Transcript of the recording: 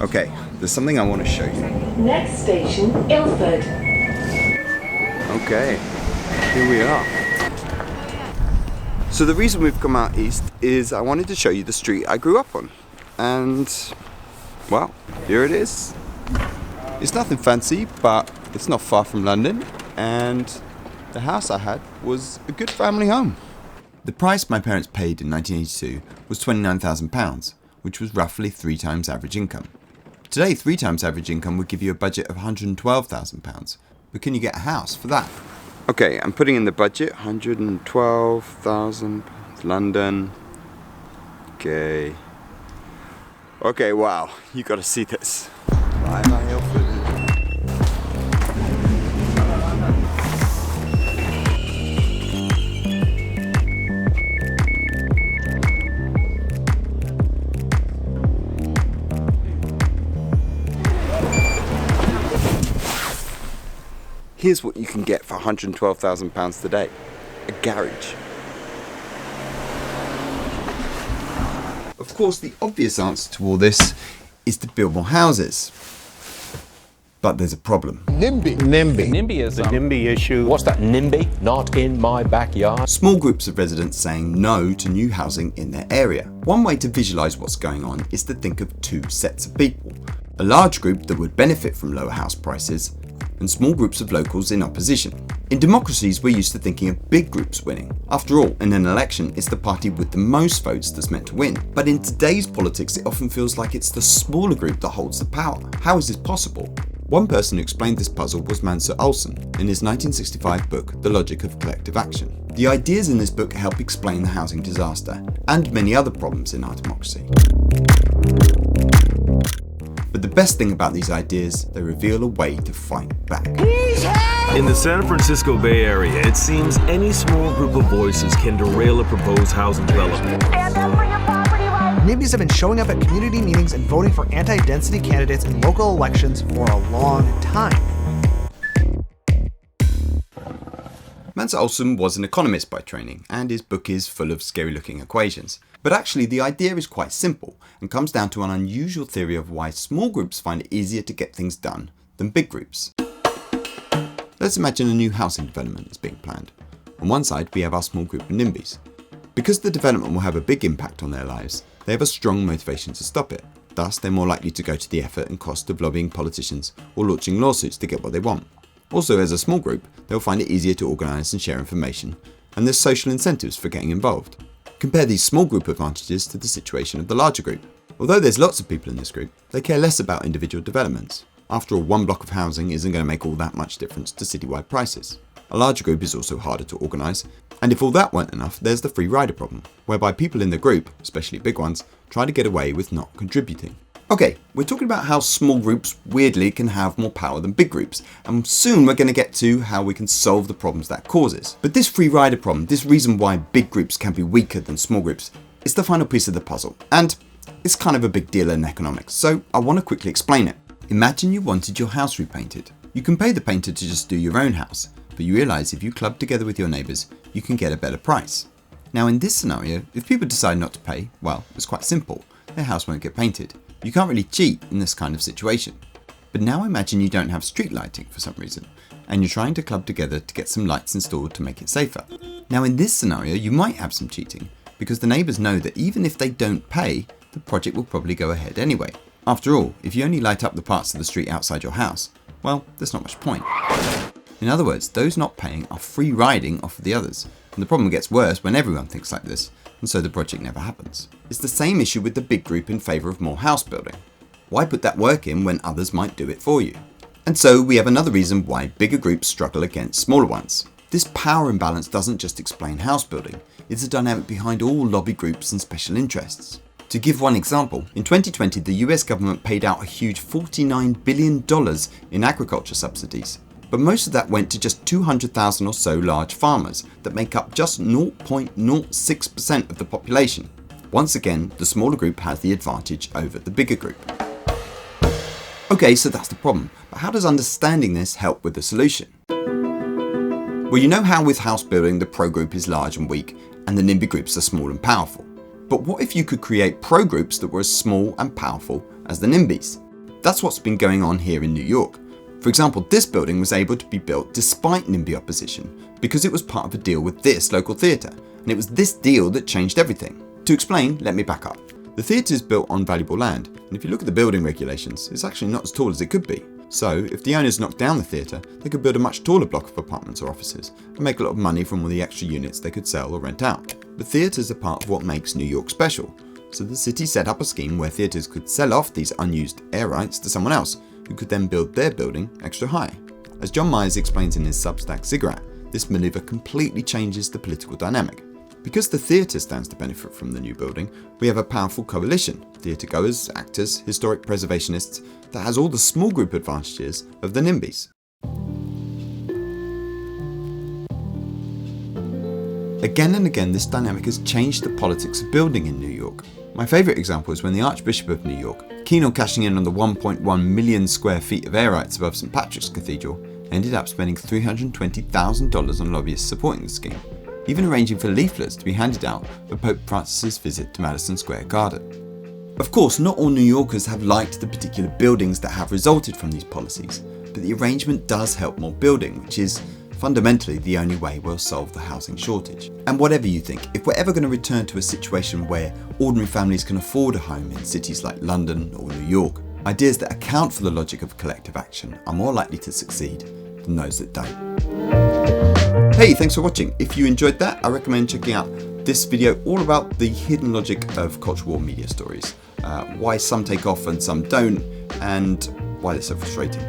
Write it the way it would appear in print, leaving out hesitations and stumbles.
Okay, there's something I want to show you. Next station, Ilford. Okay, here we are. So the reason we've come out east is I wanted to show you the street I grew up on. And, well, here it is. It's nothing fancy, but it's not far from London. And the house I had was a good family home. The price my parents paid in 1982 was £29,000, which was roughly 3 times average income. Today, 3 times average income would give you a budget of £112,000. But can you get a house for that? Okay, I'm putting in the budget, £112,000, London. Okay, wow, you gotta see this. Bye bye, Ilford. Here's what you can get for £112,000 today. A garage. Of course, the obvious answer to all this is to build more houses. But there's a problem. NIMBYism. The NIMBY issue. What's that? NIMBY? Not in my backyard. Small groups of residents saying no to new housing in their area. One way to visualise what's going on is to think of 2 sets of people. A large group that would benefit from lower house prices, and small groups of locals in opposition. In democracies, we're used to thinking of big groups winning. After all, in an election, it's the party with the most votes that's meant to win. But in today's politics, it often feels like it's the smaller group that holds the power. How is this possible? One person who explained this puzzle was Mancur Olson in his 1965 book, The Logic of Collective Action. The ideas in this book help explain the housing disaster and many other problems in our democracy. But the best thing about these ideas, they reveal a way to fight back. In the San Francisco Bay Area, it seems any small group of voices can derail a proposed housing development. NIMBYs have been showing up at community meetings and voting for anti-density candidates in local elections for a long time. Mancur Olson was an economist by training, and his book is full of scary-looking equations. But actually, the idea is quite simple and comes down to an unusual theory of why small groups find it easier to get things done than big groups. Let's imagine a new housing development is being planned. On one side, we have our small group of NIMBYs. Because the development will have a big impact on their lives, they have a strong motivation to stop it. Thus, they're more likely to go to the effort and cost of lobbying politicians or launching lawsuits to get what they want. Also, as a small group, they'll find it easier to organise and share information, and there's social incentives for getting involved. Compare these small group advantages to the situation of the larger group. Although there's lots of people in this group, they care less about individual developments. After all, one block of housing isn't going to make all that much difference to citywide prices. A larger group is also harder to organise, and if all that weren't enough, there's the free rider problem, whereby people in the group, especially big ones, try to get away with not contributing. Okay, we're talking about how small groups weirdly can have more power than big groups, and soon we're going to get to how we can solve the problems that causes. But this free rider problem, this reason why big groups can be weaker than small groups, is the final piece of the puzzle, and it's kind of a big deal in economics, so I want to quickly explain it. Imagine you wanted your house repainted. You can pay the painter to just do your own house, but you realise if you club together with your neighbours, you can get a better price. Now in this scenario, if people decide not to pay, well, it's quite simple. Their house won't get painted. You can't really cheat in this kind of situation. But now imagine you don't have street lighting for some reason, and you're trying to club together to get some lights installed to make it safer. Now in this scenario, you might have some cheating, because the neighbours know that even if they don't pay, the project will probably go ahead anyway. After all, if you only light up the parts of the street outside your house, well, there's not much point. In other words, those not paying are free riding off of the others, and the problem gets worse when everyone thinks like this, and so the project never happens. It's the same issue with the big group in favour of more house building. Why put that work in when others might do it for you? And so we have another reason why bigger groups struggle against smaller ones. This power imbalance doesn't just explain house building, it's a dynamic behind all lobby groups and special interests. To give one example, in 2020 the US government paid out a huge $49 billion in agriculture subsidies. But most of that went to just 200,000 or so large farmers that make up just 0.06% of the population. Once again, the smaller group has the advantage over the bigger group. Okay, so that's the problem, but how does understanding this help with the solution? Well, you know how with house building the pro group is large and weak, and the NIMBY groups are small and powerful. But what if you could create pro groups that were as small and powerful as the NIMBYs? That's what's been going on here in New York. For example, this building was able to be built despite NIMBY opposition because it was part of a deal with this local theatre, and it was this deal that changed everything. To explain, let me back up. The theatre is built on valuable land, and if you look at the building regulations, it's actually not as tall as it could be. So, if the owners knocked down the theatre, they could build a much taller block of apartments or offices, and make a lot of money from all the extra units they could sell or rent out. The theatres are part of what makes New York special, so the city set up a scheme where theatres could sell off these unused air rights to someone else, who could then build their building extra high. As John Myers explains in his Substack Ziggurat, this manoeuvre completely changes the political dynamic. Because the theatre stands to benefit from the new building, we have a powerful coalition, theatregoers, actors, historic preservationists, that has all the small group advantages of the NIMBYs. Again and again, this dynamic has changed the politics of building in New York. My favourite example is when the Archbishop of New York, keen on cashing in on the 1.1 million square feet of air rights above St. Patrick's Cathedral, ended up spending $320,000 on lobbyists supporting the scheme, even arranging for leaflets to be handed out for Pope Francis's visit to Madison Square Garden. Of course, not all New Yorkers have liked the particular buildings that have resulted from these policies, but the arrangement does help more building, which is fundamentally the only way we'll solve the housing shortage. And whatever you think, if we're ever going to return to a situation where ordinary families can afford a home in cities like London or New York, ideas that account for the logic of collective action are more likely to succeed than those that don't. Hey, thanks for watching. If you enjoyed that, I recommend checking out this video all about the hidden logic of culture war media stories, why some take off and some don't, and why they're so frustrating.